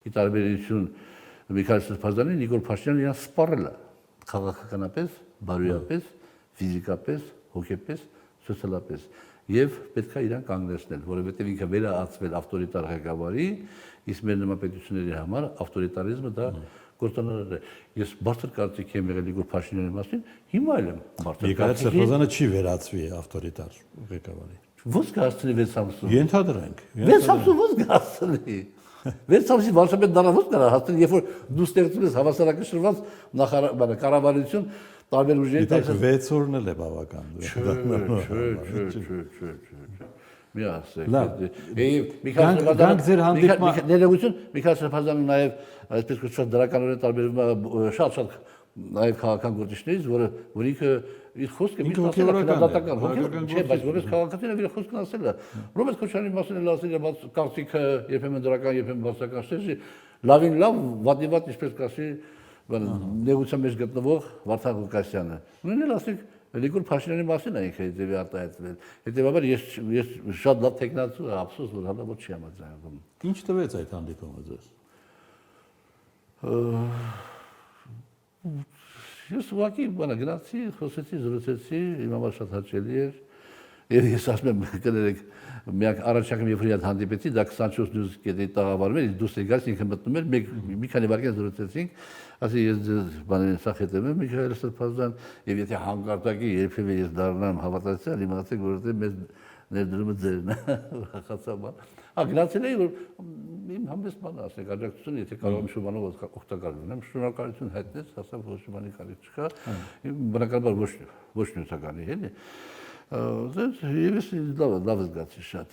Ի տարբերություն Միքայել Սրբազանի, Նիկոլ Փաշինյանը իրան սպառել է քաղաքականապես, բարոյապես, ֆիզիկապես, հոգեպես, սոցիալապես եւ պետք է իրան կանգնեցնել, որովհետեւ ինքը վերածվել ավտորիտար ղեկավարի, իսկ մեր նման պետությունների համար ավտորիտարիզմը դա գործոններ է։ Ես բարձր կարծիք եմ եղել Նիկոլ Փաշինյանի մասին, հիմա էլ եմ բարձր Միքայել Սրբազանը չի վերածվի ավտորիտար ղեկավարի։ Ո՞նց կհասցնի 6 ամսում։ Ենթադրենք։ 6 ամսում ո՞նց կհասցնի։ 6 ամսի վարչապետ դառնալուց կարա հասնել, երբ որ դու ստեղծում ես հավասարակշռված կառավարություն տարբեր ուժերի տակ 6 օրն էլ է բավական։ Մի ասեք։ Միքայել Սրբազանը նաև այսպես կոչված դրականորեն տարբերվում շատ նաև քաղաքական գործիչներից, որ ինքը իր խոսքը միշտ ասել է քննադատական, չէ, բայց որպես քաղաքացին իր խոսքն ասել է։ Ռոբերտ Քոչարյանի մասին էլ ասել է, կարծիքը երբեմն դրական, երբեմն բացական շեշի, լավին լավ, վատի վատ, ինչպես կասի, նեղության մեջ գտնվող Վարդան Ղուկասյանը։ Նույնն էլ ասենք Նիկոլ Փաշինյանի մասին է ինքը դեպի արտահայտվել։ Հետևաբար ես շատ լավ տեխնացու եմ, ափսոս որ հանդիպ չի համաձայնվում։ Ինչ տվեց այդ հանդիպումը ձեզ։ Ես ուղղակի գնացի, խոսեցի, զրուցեցի, իմ համար շատ հաճելի էր։ Եվ ես ասում եմ, կներեք, միակ առաջարկում երբ որ իհատ հանդիպեցի, դա 24 նյուզ կետի տաղավարում էր, դուրս եկած ինքը մտնում էր, մի քանի վայրկյան զրուցեցինք, ասի ես բաներին սա հետևում եմ Միքայել Սրբազան, եւ եթե հանկարծակի երբևէ ես դառնամ հավատացյալ, իմացեք, որովհետեւ մեզ ներդրումը ձերն է, ուրախացա բան։ Գնացել էի, որ իմ համեստ բանը ասենք, աջակցությունը, եթե կարող եմ շումանով օգտակար լինեմ, շնորհակալություն հայտնեց, ասա, որ շումանի կարիք չկա, բնականաբար ոչ նյութականի, էլի։ Եվ ես լավ զգացի շատ։